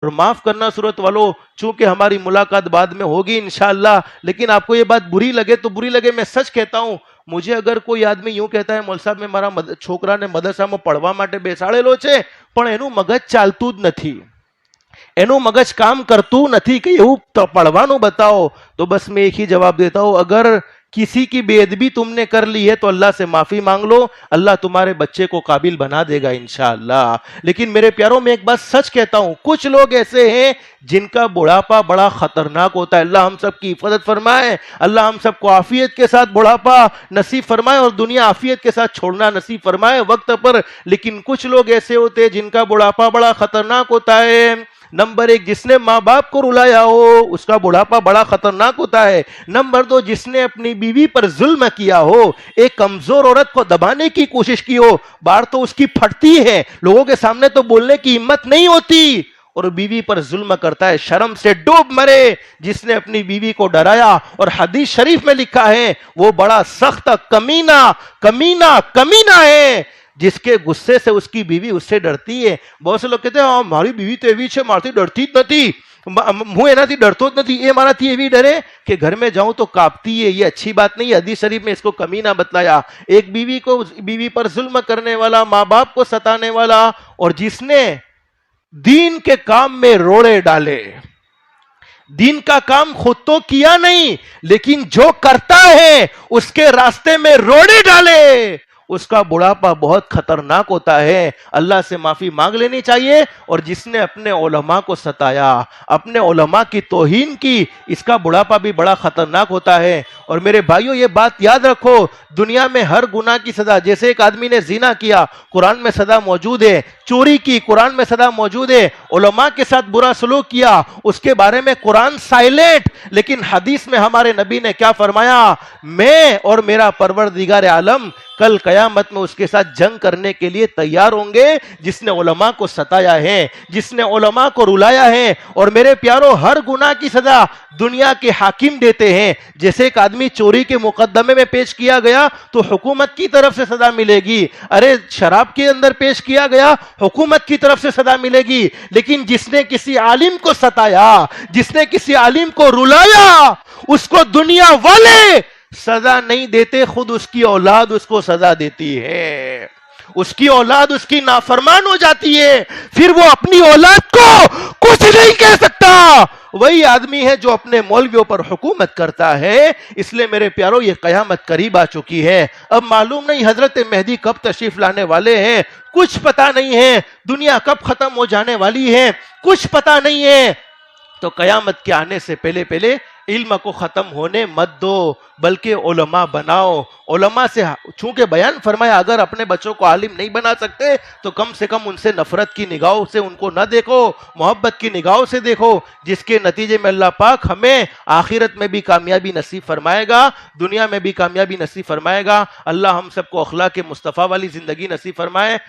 اور معاف کرنا صورت والوں، چونکہ ہماری ملاقات بعد میں ہوگی انشاءاللہ، لیکن آپ کو یہ بات بری لگے تو بری لگے، میں سچ کہتا ہوں، مجھے اگر کوئی آدمی یوں کہتا ہے مول صاحب میں મારા છોકરાને મદરસામાં પढ़વા માટે બેસાડેલો છે પણ એનું મગજ ચાલતું જ નથી, એનું મગજ કામ કરતું નથી કે એવું પढ़વાનું बताओ, तो बस मैं एक ही जवाब देता हूँ, अगर किसी की बेअदबी तुमने कर ली है तो अल्लाह से माफी मांग लो, अल्लाह तुम्हारे बच्चे को काबिल बना देगा इंशाअल्लाह। लेकिन मेरे प्यारों में एक बात सच कहता हूं, कुछ लोग ऐसे हैं जिनका बुढ़ापा बड़ा खतरनाक होता है। अल्लाह हम सब की हिफाजत फरमाए, अल्लाह हम सबको आफियत के साथ बुढ़ापा नसीब फरमाए और दुनिया आफियत के साथ छोड़ना नसीब फरमाए वक्त पर। लेकिन कुछ लोग ऐसे होते हैं जिनका बुढ़ापा बड़ा खतरनाक होता है। नंबर एक, जिसने माँ बाप को रुलाया हो उसका बुढ़ापा बड़ा खतरनाक होता है। नंबर दो, जिसने अपनी बीवी पर जुल्म किया हो, एक कमजोर औरत को दबाने की कोशिश की हो, बाहर तो उसकी फटती है, लोगों के सामने तो बोलने की हिम्मत नहीं होती, और बीवी पर जुल्म करता है, शर्म से डूब मरे जिसने अपनी बीवी को डराया। और हदीस शरीफ में लिखा है वो बड़ा सख्त कमीना कमीना कमीना है जिसके गुस्से से उसकी बीवी उससे डरती है। बहुत से लोग कहते हैं મારી बीवी तो એવી છે મારાથી ડરતી જ નથી, હું એનાથી ડરતો જ નથી, એ મારાથી એવી ડરે कि घर में जाऊं तो कांपती है, ये अच्छी बात नहीं है। हदीस शरीफ में इसको कमीना बतलाया, एक बीवी पर जुल्म करने वाला, माँ बाप को सताने वाला, और जिसने दीन के काम में रोड़े डाले। दीन का काम खुद तो किया नहीं, लेकिन जो करता है उसके रास्ते में रोड़े डाले, उसका बुढ़ापा बहुत खतरनाक होता है। अल्लाह से माफी मांग लेनी चाहिए। और जिसने अपने उलमा को सताया, अपने उलमा की तौहीन की, इसका बुढ़ापा भी बड़ा खतरनाक होता है। और मेरे भाइयों ये बात याद रखो, दुनिया में हर गुनाह की सजा, जैसे एक आदमी ने जिना किया कुरान में सजा मौजूद है, चोरी की कुरान में सजा मौजूद है, उलमा के साथ बुरा सलूक किया उसके बारे में कुरान साइलेंट, लेकिन हदीस में हमारे नबी ने क्या फरमाया, मैं और मेरा परवरदिगार आलम कल कयामत में उसके साथ जंग करने के लिए तैयार होंगे जिसने उलमा को सताया है, जिसने उलमा को रुलाया है। और मेरे प्यारों, हर गुनाह की सजा दुनिया के हाकिम देते हैं। जैसे एक आदमी चोरी के मुकदमे में पेश किया गया तो हुकूमत की तरफ से सजा मिलेगी, अरे शराब के अंदर पेश किया गया हुकूमत की तरफ से सजा मिलेगी। लेकिन जिसने किसी आलिम को सताया, जिसने किसी आलिम को रुलाया, उसको दुनिया वाले सजा नहीं देते, खुद उसकी औलाद उसको सजा देती है। उसकी औलाद उसकी नाफरमान हो जाती है, फिर वो अपनी औलाद को कुछ नहीं कह सकता। वही आदमी है जो अपने मौलवियों पर हुकूमत करता है। इसलिए मेरे प्यारों, ये कयामत करीब आ चुकी है। अब मालूम नहीं हजरत मेहदी कब तशरीफ लाने वाले हैं, कुछ पता नहीं है। दुनिया कब खत्म हो जाने वाली है, कुछ पता नहीं है। तो कयामत के आने से पहले पहले इल्म को खत्म होने मत दो, बल्कि उलमा बनाओ। उलमा से चूंकि बयान फरमाया, अगर अपने बच्चों को आलिम नहीं बना सकते तो कम से कम उनसे नफरत की निगाहों से उनको न देखो, मोहब्बत की निगाहों से देखो, जिसके नतीजे में अल्लाह पाक हमें आखिरत में भी कामयाबी नसीब फरमाएगा, दुनिया में भी कामयाबी नसीब फरमाएगा। अल्लाह हम सबको अखलाक मुस्तफ़ा वाली जिंदगी नसीब फरमाए।